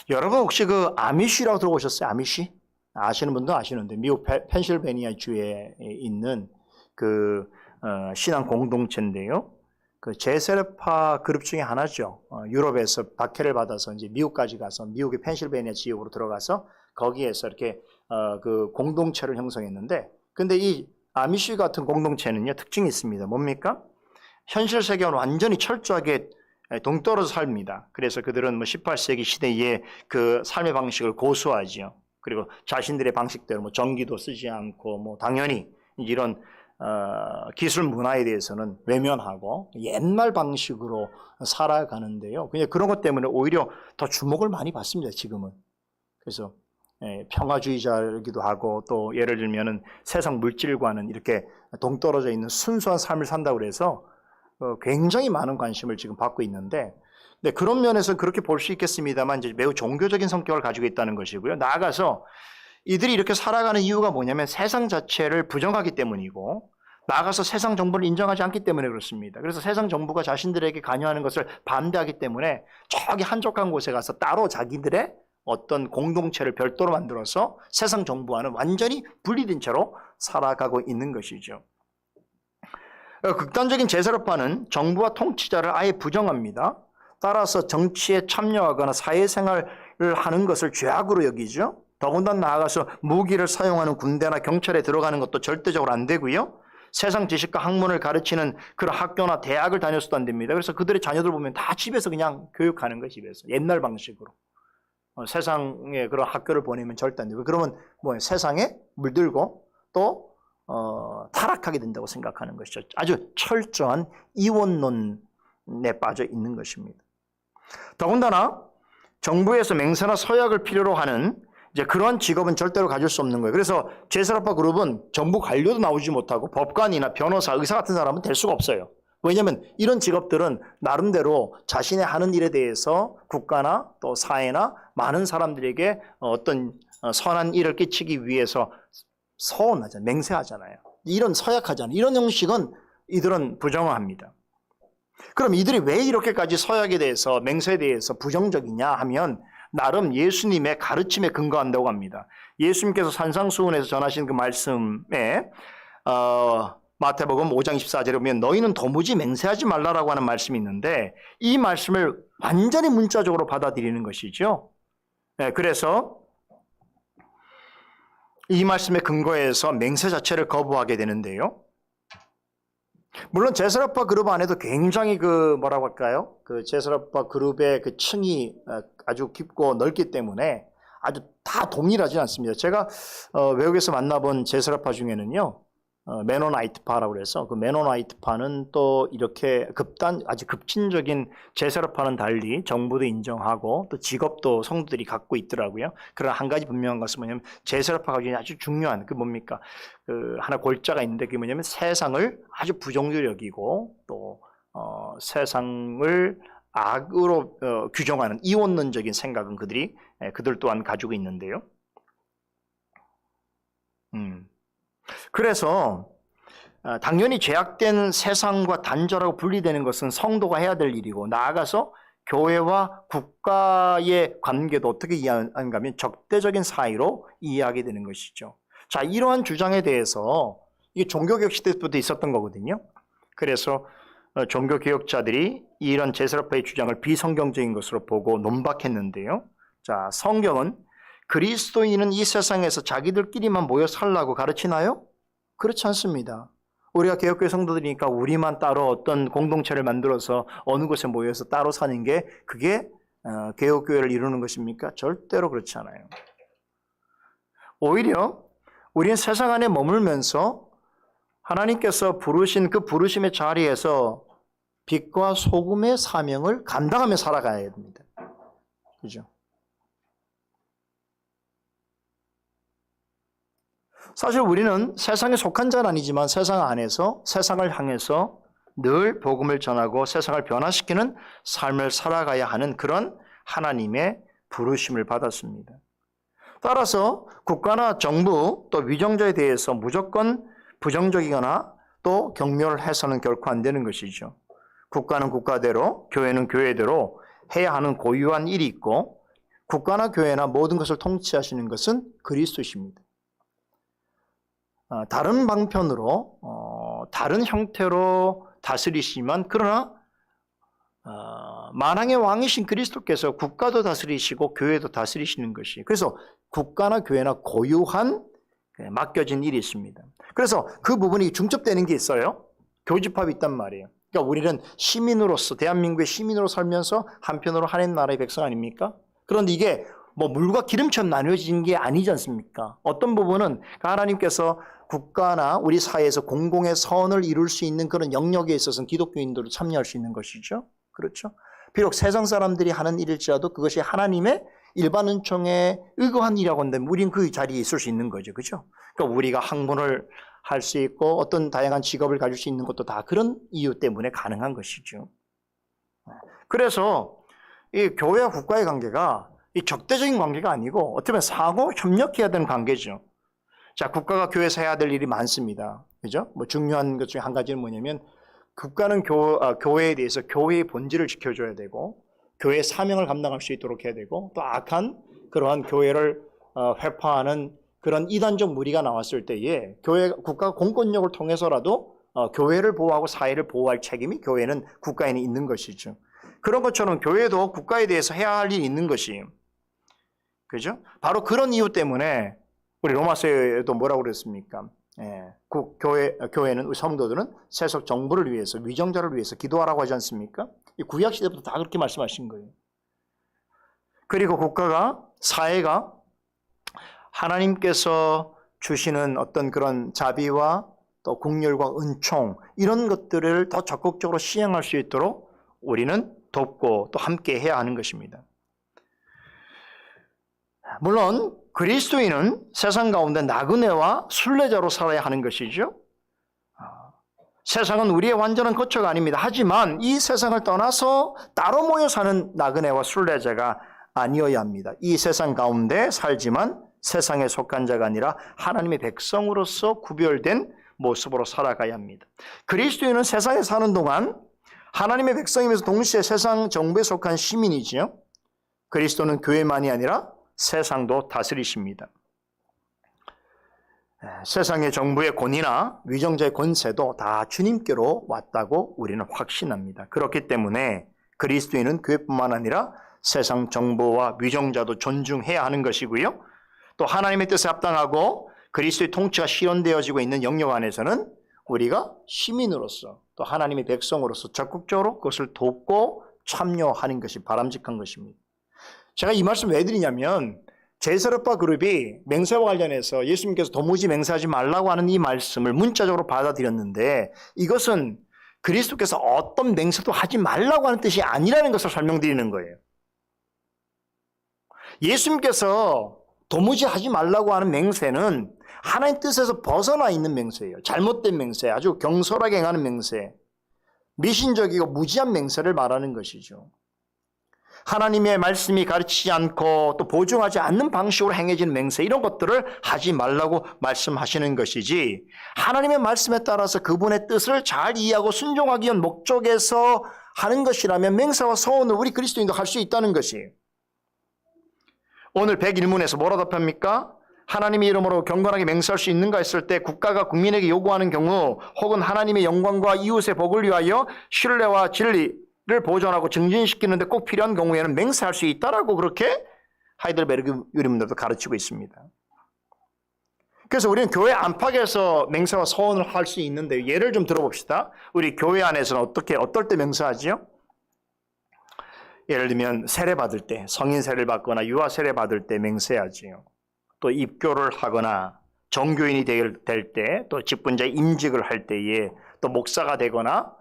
여러분 혹시 그 아미쉬라고 들어보셨어요? 아미쉬? 아시는 분도 아시는데 미국 펜실베니아 주에 있는 그 신앙 공동체인데요. 그 제세례파 그룹 중에 하나죠. 유럽에서 박해를 받아서 이제 미국까지 가서 미국의 펜실베니아 지역으로 들어가서 거기에서 이렇게 그 공동체를 형성했는데, 근데 이 아미쉬 같은 공동체는요 특징이 있습니다. 뭡니까? 현실 세계와는 완전히 철저하게 동떨어져 삽니다. 그래서 그들은 뭐 18세기 시대의 그 삶의 방식을 고수하지요. 그리고 자신들의 방식대로 뭐 전기도 쓰지 않고 뭐 당연히 이런 기술 문화에 대해서는 외면하고 옛날 방식으로 살아가는데요. 그냥 그런 것 때문에 오히려 더 주목을 많이 받습니다. 지금은. 그래서 평화주의자이기도 하고 또 예를 들면은 세상 물질과는 이렇게 동떨어져 있는 순수한 삶을 산다고 그래서 굉장히 많은 관심을 지금 받고 있는데, 네, 그런 면에서 그렇게 볼 수 있겠습니다만 이제 매우 종교적인 성격을 가지고 있다는 것이고요. 나아가서 이들이 이렇게 살아가는 이유가 뭐냐면 세상 자체를 부정하기 때문이고, 나아가서 세상 정부를 인정하지 않기 때문에 그렇습니다. 그래서 세상 정부가 자신들에게 관여하는 것을 반대하기 때문에 저기 한적한 곳에 가서 따로 자기들의 어떤 공동체를 별도로 만들어서 세상 정부와는 완전히 분리된 채로 살아가고 있는 것이죠. 극단적인 제세례파는 정부와 통치자를 아예 부정합니다. 따라서 정치에 참여하거나 사회생활을 하는 것을 죄악으로 여기죠. 더군다나 나아가서 무기를 사용하는 군대나 경찰에 들어가는 것도 절대적으로 안 되고요. 세상 지식과 학문을 가르치는 그런 학교나 대학을 다녔어도 안 됩니다. 그래서 그들의 자녀들 보면 다 집에서 그냥 교육하는 거예요. 집에서. 옛날 방식으로. 세상에 그런 학교를 보내면 절대 안 되고, 그러면 뭐 세상에 물들고 또 타락하게 된다고 생각하는 것이죠. 아주 철저한 이원론에 빠져 있는 것입니다. 더군다나 정부에서 맹세나 서약을 필요로 하는 이제 그러한 직업은 절대로 가질 수 없는 거예요. 그래서 제세례파 그룹은 정부 관료도 나오지 못하고 법관이나 변호사, 의사 같은 사람은 될 수가 없어요. 왜냐하면 이런 직업들은 나름대로 자신의 하는 일에 대해서 국가나 또 사회나 많은 사람들에게 어떤 선한 일을 끼치기 위해서 서원하잖아요. 맹세하잖아요. 이런 서약하잖아요. 이런 형식은 이들은 부정합니다. 그럼 이들이 왜 이렇게까지 서약에 대해서, 맹세에 대해서 부정적이냐 하면 나름 예수님의 가르침에 근거한다고 합니다. 예수님께서 산상수훈에서 전하신 그 말씀에 마태복음 5장 24절에 보면 너희는 도무지 맹세하지 말라라고 하는 말씀이 있는데, 이 말씀을 완전히 문자적으로 받아들이는 것이죠. 그래서 이 말씀에 근거해서 맹세 자체를 거부하게 되는데요. 물론 제사라파 그룹 안에도 굉장히 뭐라고 할까요? 제사라파 그룹의 층이 아주 깊고 넓기 때문에 아주 다 동일하지 않습니다. 제가 외국에서 만나본 제사라파 중에는요, 메노나이트파라고 그래서 그 메노나이트파는 또 이렇게 아주 급진적인 제사라파는 달리 정부도 인정하고 또 직업도 성도들이 갖고 있더라고요. 그러나 한 가지 분명한 것은 뭐냐면 제사라파가 아주 중요한 뭡니까? 하나 골자가 있는데 그게 뭐냐면 세상을 아주 부정적으로 여기고 또 세상을 악으로 규정하는 이원론적인 생각은 그들 또한 가지고 있는데요. 그래서 당연히 죄악된 세상과 단절하고 분리되는 것은 성도가 해야 될 일이고, 나아가서 교회와 국가의 관계도 어떻게 이해하는가 하면 적대적인 사이로 이해하게 되는 것이죠. 자, 이러한 주장에 대해서 이게 종교개혁 시대부터 있었던 거거든요. 그래서 종교개혁자들이 이런 제사라파의 주장을 비성경적인 것으로 보고 논박했는데요. 자, 성경은 그리스도인은 이 세상에서 자기들끼리만 모여 살라고 가르치나요? 그렇지 않습니다. 우리가 개혁교회 성도들이니까 우리만 따로 어떤 공동체를 만들어서 어느 곳에 모여서 따로 사는 게 그게 개혁교회를 이루는 것입니까? 절대로 그렇지 않아요. 오히려 우리는 세상 안에 머물면서 하나님께서 부르신 그 부르심의 자리에서 빛과 소금의 사명을 감당하며 살아가야 됩니다. 그죠? 사실 우리는 세상에 속한 자는 아니지만 세상 안에서 세상을 향해서 늘 복음을 전하고 세상을 변화시키는 삶을 살아가야 하는 그런 하나님의 부르심을 받았습니다. 따라서 국가나 정부 또 위정자에 대해서 무조건 부정적이거나 또 경멸을 해서는 결코 안 되는 것이죠. 국가는 국가대로, 교회는 교회대로 해야 하는 고유한 일이 있고, 국가나 교회나 모든 것을 통치하시는 것은 그리스도십니다. 다른 방편으로 다른 형태로 다스리시지만, 그러나 만왕의 왕이신 그리스도께서 국가도 다스리시고 교회도 다스리시는 것이, 그래서 국가나 교회나 고유한 맡겨진 일이 있습니다. 그래서 그 부분이 중첩되는 게 있어요. 교집합이 있단 말이에요. 그러니까 우리는 시민으로서, 대한민국의 시민으로 살면서 한편으로 하나님 나라의 백성 아닙니까? 그런데 이게 물과 기름처럼 나뉘어진 게 아니지 않습니까? 어떤 부분은 하나님께서 국가나 우리 사회에서 공공의 선을 이룰 수 있는 그런 영역에 있어서는 기독교인들도 참여할 수 있는 것이죠. 그렇죠? 비록 세상 사람들이 하는 일일지라도 그것이 하나님의 일반 은총에 의거한 일이라고 한다면 우리는 그 자리에 있을 수 있는 거죠. 그렇죠? 그러니까 우리가 학문을 할 수 있고 어떤 다양한 직업을 가질 수 있는 것도 다 그런 이유 때문에 가능한 것이죠. 그래서 이 교회와 국가의 관계가 이 적대적인 관계가 아니고 어떻게 보면 상호 협력해야 되는 관계죠. 자, 국가가 교회에서 해야 될 일이 많습니다. 그죠? 중요한 것 중에 한 가지는 뭐냐면, 국가는 교회에 대해서 교회의 본질을 지켜줘야 되고, 교회의 사명을 감당할 수 있도록 해야 되고, 또 악한 그러한 교회를 회파하는 그런 이단적 무리가 나왔을 때에 국가가 공권력을 통해서라도 교회를 보호하고 사회를 보호할 책임이 교회는 국가에는 있는 것이죠. 그런 것처럼 교회도 국가에 대해서 해야 할 일이 있는 것이에요. 그죠? 바로 그런 이유 때문에 우리 로마서에도 뭐라고 그랬습니까? 교회는, 우리 성도들은 세속 정부를 위해서, 위정자를 위해서 기도하라고 하지 않습니까? 이 구약 시대부터 다 그렇게 말씀하신 거예요. 그리고 국가가, 사회가 하나님께서 주시는 어떤 그런 자비와 또 긍휼과 은총, 이런 것들을 더 적극적으로 시행할 수 있도록 우리는 돕고 또 함께 해야 하는 것입니다. 물론 그리스도인은 세상 가운데 나그네와 순례자로 살아야 하는 것이죠. 세상은 우리의 완전한 거처가 아닙니다. 하지만 이 세상을 떠나서 따로 모여 사는 나그네와 순례자가 아니어야 합니다. 이 세상 가운데 살지만 세상에 속한 자가 아니라 하나님의 백성으로서 구별된 모습으로 살아가야 합니다. 그리스도인은 세상에 사는 동안 하나님의 백성이면서 동시에 세상 정부에 속한 시민이지요. 그리스도는 교회만이 아니라 세상도 다스리십니다. 세상의 정부의 권위나 위정자의 권세도 다 주님께로 왔다고 우리는 확신합니다. 그렇기 때문에 그리스도인은 교회뿐만 아니라 세상 정보와 위정자도 존중해야 하는 것이고요. 또 하나님의 뜻에 합당하고 그리스도의 통치가 실현되어지고 있는 영역 안에서는 우리가 시민으로서 또 하나님의 백성으로서 적극적으로 그것을 돕고 참여하는 것이 바람직한 것입니다. 제가 이 말씀 왜 드리냐면 제사법화 그룹이 맹세와 관련해서 예수님께서 도무지 맹세하지 말라고 하는 이 말씀을 문자적으로 받아들였는데 이것은 그리스도께서 어떤 맹세도 하지 말라고 하는 뜻이 아니라는 것을 설명드리는 거예요. 예수님께서 도무지 하지 말라고 하는 맹세는 하나님 뜻에서 벗어나 있는 맹세예요. 잘못된 맹세, 아주 경솔하게 행하는 맹세, 미신적이고 무지한 맹세를 말하는 것이죠. 하나님의 말씀이 가르치지 않고 또 보증하지 않는 방식으로 행해지는 맹세, 이런 것들을 하지 말라고 말씀하시는 것이지, 하나님의 말씀에 따라서 그분의 뜻을 잘 이해하고 순종하기 위한 목적에서 하는 것이라면 맹세와 서원을 우리 그리스도인도 할 수 있다는 것이에요. 오늘 101문에서 뭐라 답합니까? 하나님의 이름으로 경건하게 맹세할 수 있는가 했을 때 국가가 국민에게 요구하는 경우 혹은 하나님의 영광과 이웃의 복을 위하여 신뢰와 진리를 보존하고 증진시키는 데 꼭 필요한 경우에는 맹세할 수 있다라고 그렇게 하이델베르그 유리문들도 가르치고 있습니다. 그래서 우리는 교회 안팎에서 맹세와 서원을 할 수 있는데 예를 좀 들어봅시다. 우리 교회 안에서는 어떨 때 맹세하지요? 예를 들면 세례 받을 때, 성인 세례를 받거나 유아 세례 받을 때 맹세하지요. 또 입교를 하거나 정교인이 될 때, 또 직분자 임직을 할 때에, 또 목사가 되거나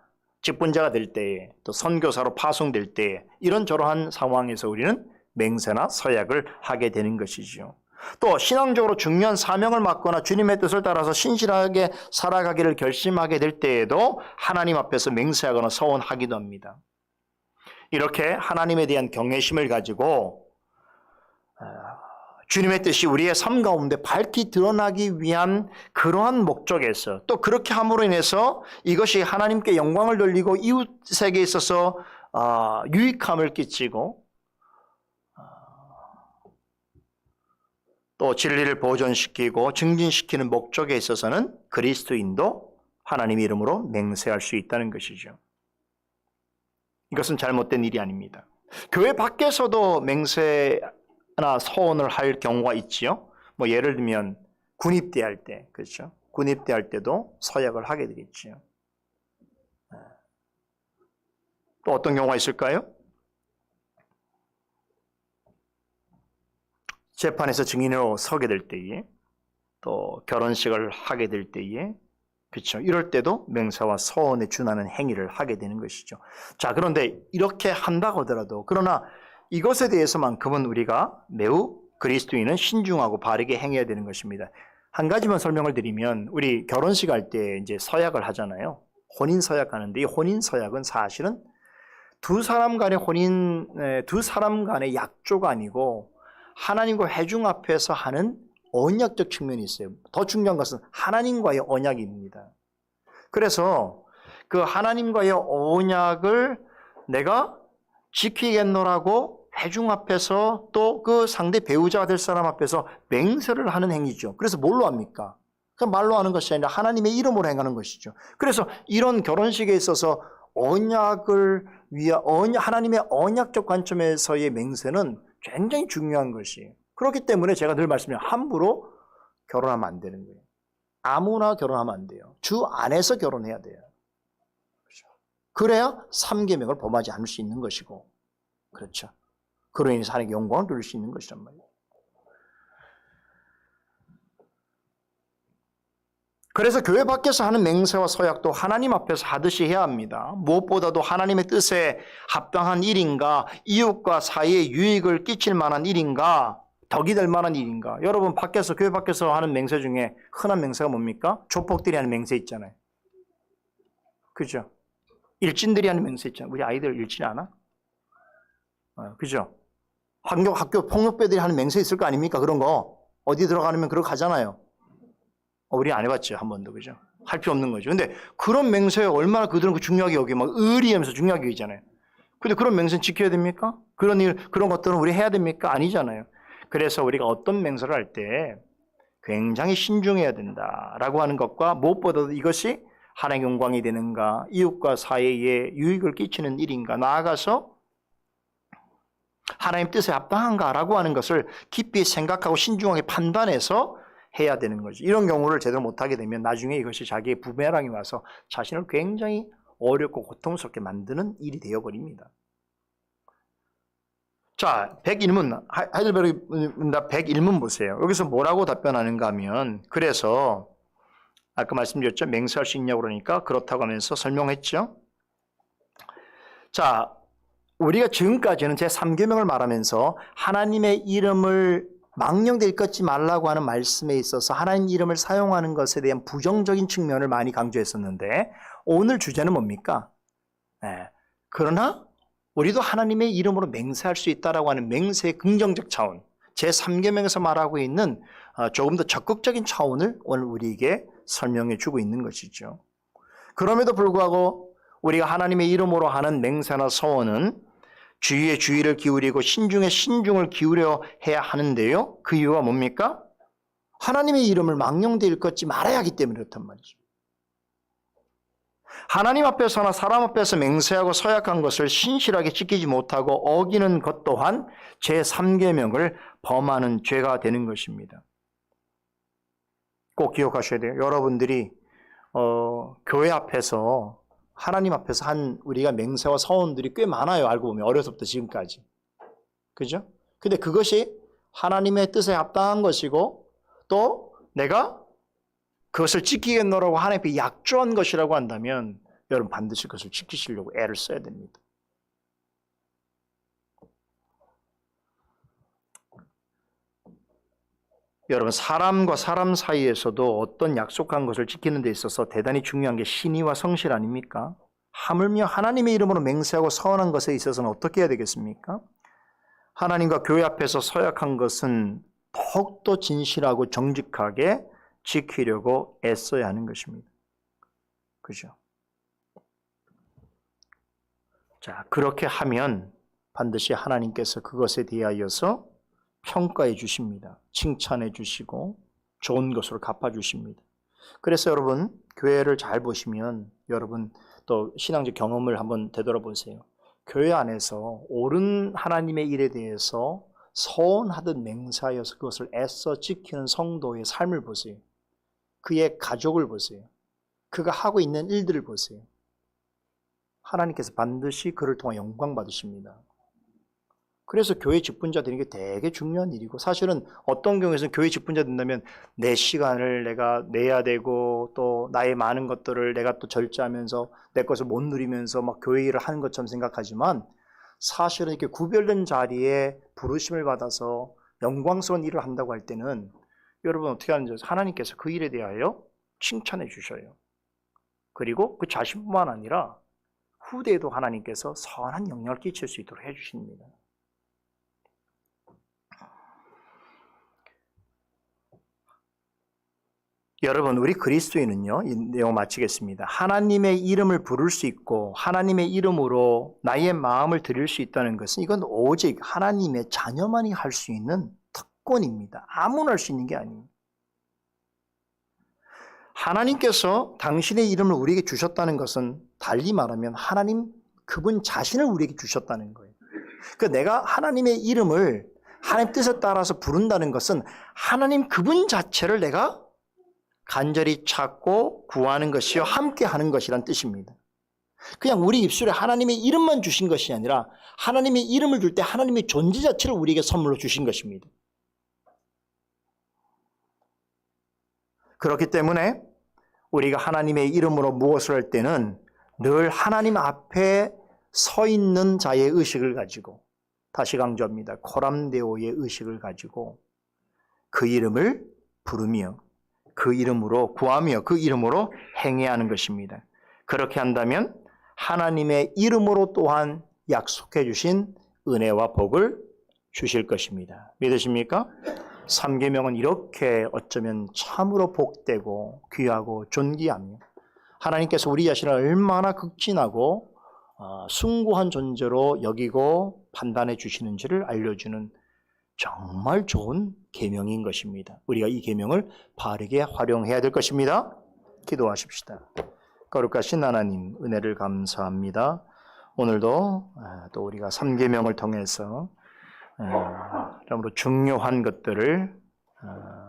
직분자가 될 때에, 또 선교사로 파송될 때에, 이런저러한 상황에서 우리는 맹세나 서약을 하게 되는 것이죠. 또 신앙적으로 중요한 사명을 맡거나 주님의 뜻을 따라서 신실하게 살아가기를 결심하게 될 때에도 하나님 앞에서 맹세하거나 서원하기도 합니다. 이렇게 하나님에 대한 경외심을 가지고 주님의 뜻이 우리의 삶 가운데 밝히 드러나기 위한 그러한 목적에서, 또 그렇게 함으로 인해서 이것이 하나님께 영광을 돌리고 이웃에게 있어서 유익함을 끼치고 또 진리를 보존시키고 증진시키는 목적에 있어서는 그리스도인도 하나님의 이름으로 맹세할 수 있다는 것이죠. 이것은 잘못된 일이 아닙니다. 교회 밖에서도 맹세나 서원을 할 경우가 있지요. 뭐 예를 들면 군입대 할 때, 그렇죠? 군입대 할 때도 서약을 하게 되겠지요. 또 어떤 경우가 있을까요? 재판에서 증인으로 서게 될 때에, 또 결혼식을 하게 될 때에, 그렇죠. 이럴 때도 맹세와 서원에 준하는 행위를 하게 되는 것이죠. 자, 그런데 이렇게 한다고 하더라도, 그러나 이것에 대해서만큼은 우리가 매우 그리스도인은 신중하고 바르게 행해야 되는 것입니다. 한 가지만 설명을 드리면, 우리 결혼식 할 때 이제 서약을 하잖아요. 혼인 서약하는데, 이 혼인 서약은 사실은 두 사람 간의 약조가 아니고 하나님과 회중 앞에서 하는 언약적 측면이 있어요. 더 중요한 것은 하나님과의 언약입니다. 그래서 그 하나님과의 언약을 내가 지키겠노라고 회중 앞에서 또 그 상대 배우자가 될 사람 앞에서 맹세를 하는 행위죠. 그래서 뭘로 합니까? 그 말로 하는 것이 아니라 하나님의 이름으로 행하는 것이죠. 그래서 이런 결혼식에 있어서 하나님의 언약적 관점에서의 맹세는 굉장히 중요한 것이에요. 그렇기 때문에 제가 늘 말씀드려요. 함부로 결혼하면 안 되는 거예요. 아무나 결혼하면 안 돼요. 주 안에서 결혼해야 돼요. 그렇죠? 그래야 3계명을 범하지 않을 수 있는 것이고, 그렇죠. 그로 인해서 하나님께 영광을 돌릴 수 있는 것이란 말이에요. 그래서 교회 밖에서 하는 맹세와 서약도 하나님 앞에서 하듯이 해야 합니다. 무엇보다도 하나님의 뜻에 합당한 일인가, 이웃과 사이에 유익을 끼칠 만한 일인가, 덕이 될 만한 일인가. 여러분 밖에서, 교회 밖에서 하는 맹세 중에 흔한 맹세가 뭡니까? 조폭들이 하는 맹세 있잖아요. 그죠? 일진들이 하는 맹세 있잖아요. 우리 아이들 일진 아나? 그죠? 학교 폭력배들이 하는 맹세 있을 거 아닙니까? 그런 거. 어디 들어가면 그러고 가잖아요. 우리 안 해봤죠, 한 번도. 그죠? 할 필요 없는 거죠. 근데 그런 맹세에 얼마나 그들은 중요하게 여기 막 의리하면서 중요하게 여기잖아요. 근데 그런 맹세는 지켜야 됩니까? 그런 것들은 우리 해야 됩니까? 아니잖아요. 그래서 우리가 어떤 맹세를 할 때 굉장히 신중해야 된다라고 하는 것과, 무엇보다도 이것이 하나님의 영광이 되는가, 이웃과 사이에 유익을 끼치는 일인가, 나아가서 하나님 뜻에 합당한가라고 하는 것을 깊이 생각하고 신중하게 판단해서 해야 되는 거죠. 이런 경우를 제대로 못하게 되면 나중에 이것이 자기의 부메랑이 와서 자신을 굉장히 어렵고 고통스럽게 만드는 일이 되어버립니다. 자, 101문, 하이델베르그 문답 101문 보세요. 여기서 뭐라고 답변하는가 하면, 그래서 아까 말씀드렸죠. 맹세할 수 있냐고 그러니까 그렇다고 하면서 설명했죠. 자, 우리가 지금까지는 제3계명을 말하면서 하나님의 이름을 망령되이 읽지 말라고 하는 말씀에 있어서 하나님 이름을 사용하는 것에 대한 부정적인 측면을 많이 강조했었는데, 오늘 주제는 뭡니까? 네. 그러나 우리도 하나님의 이름으로 맹세할 수 있다라고 하는 맹세의 긍정적 차원, 제3계명에서 말하고 있는 조금 더 적극적인 차원을 오늘 우리에게 설명해 주고 있는 것이죠. 그럼에도 불구하고 우리가 하나님의 이름으로 하는 맹세나 서원은 주의에 주의를 기울이고 신중에 신중을 기울여 해야 하는데요. 그 이유가 뭡니까? 하나님의 이름을 망령되이 읽지 말아야 하기 때문에 그렇단 말이죠. 하나님 앞에서나 사람 앞에서 맹세하고 서약한 것을 신실하게 지키지 못하고 어기는 것 또한 제3계명을 범하는 죄가 되는 것입니다. 꼭 기억하셔야 돼요. 여러분들이 교회 앞에서 하나님 앞에서 한 우리가 맹세와 서원들이 꽤 많아요. 알고 보면 어려서부터 지금까지. 그죠? 근데 그것이 하나님의 뜻에 합당한 것이고 또 내가 그것을 지키겠노라고 하나님께 약조한 것이라고 한다면 여러분 반드시 그것을 지키시려고 애를 써야 됩니다. 여러분 사람과 사람 사이에서도 어떤 약속한 것을 지키는 데 있어서 대단히 중요한 게 신의와 성실 아닙니까? 하물며 하나님의 이름으로 맹세하고 서원한 것에 있어서는 어떻게 해야 되겠습니까? 하나님과 교회 앞에서 서약한 것은 더욱더 진실하고 정직하게 지키려고 애써야 하는 것입니다. 그죠? 자, 그렇게 하면 반드시 하나님께서 그것에 대하여서 평가해 주십니다. 칭찬해 주시고 좋은 것으로 갚아 주십니다. 그래서 여러분 교회를 잘 보시면 여러분 또 신앙적 경험을 한번 되돌아보세요. 교회 안에서 옳은 하나님의 일에 대해서 서원하듯 맹세하여서 그것을 애써 지키는 성도의 삶을 보세요. 그의 가족을 보세요. 그가 하고 있는 일들을 보세요. 하나님께서 반드시 그를 통해 영광 받으십니다. 그래서 교회 직분자 되는 게 되게 중요한 일이고 사실은 어떤 경우에서는 교회 직분자 된다면 내 시간을 내가 내야 되고 또 나의 많은 것들을 내가 또 절제하면서 내 것을 못 누리면서 막 교회 일을 하는 것처럼 생각하지만 사실은 이렇게 구별된 자리에 부르심을 받아서 영광스러운 일을 한다고 할 때는 여러분 어떻게 하는지 하나님께서 그 일에 대하여 칭찬해 주셔요. 그리고 그 자신뿐만 아니라 후대에도 하나님께서 선한 영향을 끼칠 수 있도록 해 주십니다. 여러분 우리 그리스도인은요, 이 내용 마치겠습니다. 하나님의 이름을 부를 수 있고 하나님의 이름으로 나의 마음을 드릴 수 있다는 것은 이건 오직 하나님의 자녀만이 할 수 있는 특권입니다. 아무나 할 수 있는 게 아니에요. 하나님께서 당신의 이름을 우리에게 주셨다는 것은 달리 말하면 하나님 그분 자신을 우리에게 주셨다는 거예요. 그러니까 내가 하나님의 이름을 하나님 뜻에 따라서 부른다는 것은 하나님 그분 자체를 내가 간절히 찾고 구하는 것이요 함께 하는 것이란 뜻입니다. 그냥 우리 입술에 하나님의 이름만 주신 것이 아니라 하나님의 이름을 줄 때 하나님의 존재 자체를 우리에게 선물로 주신 것입니다. 그렇기 때문에 우리가 하나님의 이름으로 무엇을 할 때는 늘 하나님 앞에 서 있는 자의 의식을 가지고 다시 강조합니다. 코람데오의 의식을 가지고 그 이름을 부르며 그 이름으로 구하며 그 이름으로 행해야 하는 것입니다. 그렇게 한다면 하나님의 이름으로 또한 약속해 주신 은혜와 복을 주실 것입니다. 믿으십니까? 3계명은 이렇게 어쩌면 참으로 복되고 귀하고 존귀하며 하나님께서 우리 자신을 얼마나 극진하고 숭고한 존재로 여기고 판단해 주시는지를 알려주는 정말 좋은 계명인 것입니다. 우리가 이 계명을 바르게 활용해야 될 것입니다. 기도하십시다. 거룩하신 하나님 은혜를 감사합니다. 오늘도 또 우리가 3계명을 통해서 참으로 중요한 것들을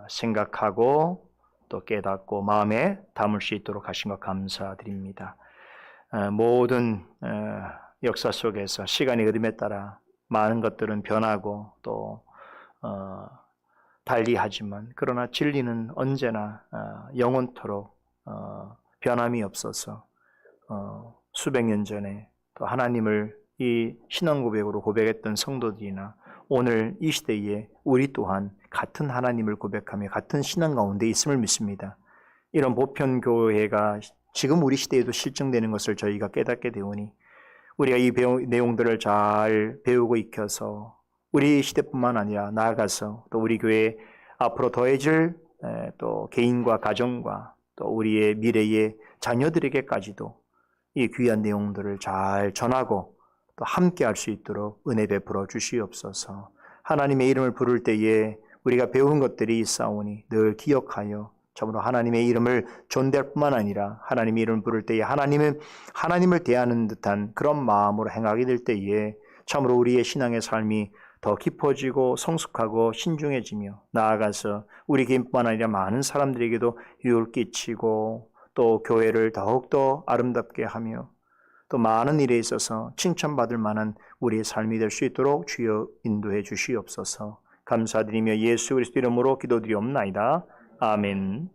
생각하고 또 깨닫고 마음에 담을 수 있도록 하신 것 감사드립니다. 모든 역사 속에서 시간의 흐름에 따라 많은 것들은 변하고 또 달리하지만 그러나 진리는 언제나 영원토록 변함이 없어서 수백 년 전에 또 하나님을 이 신앙 고백으로 고백했던 성도들이나 오늘 이 시대에 우리 또한 같은 하나님을 고백하며 같은 신앙 가운데 있음을 믿습니다. 이런 보편교회가 지금 우리 시대에도 실증되는 것을 저희가 깨닫게 되오니 우리가 이 내용들을 잘 배우고 익혀서 우리 시대뿐만 아니라 나아가서 또 우리 교회 앞으로 더해질 또 개인과 가정과 또 우리의 미래의 자녀들에게까지도 이 귀한 내용들을 잘 전하고 또 함께 할 수 있도록 은혜 베풀어 주시옵소서. 하나님의 이름을 부를 때에 우리가 배운 것들이 있사오니 늘 기억하여 참으로 하나님의 이름을 존대할 뿐만 아니라 하나님의 이름을 부를 때에 하나님을 대하는 듯한 그런 마음으로 행하게 될 때에 참으로 우리의 신앙의 삶이 더 깊어지고 성숙하고 신중해지며 나아가서 우리 개인뿐만 아니라 많은 사람들에게도 유익을 끼치고 또 교회를 더욱더 아름답게 하며 또 많은 일에 있어서 칭찬받을 만한 우리의 삶이 될 수 있도록 주여 인도해 주시옵소서. 감사드리며 예수 그리스도 이름으로 기도드리옵나이다. 아멘.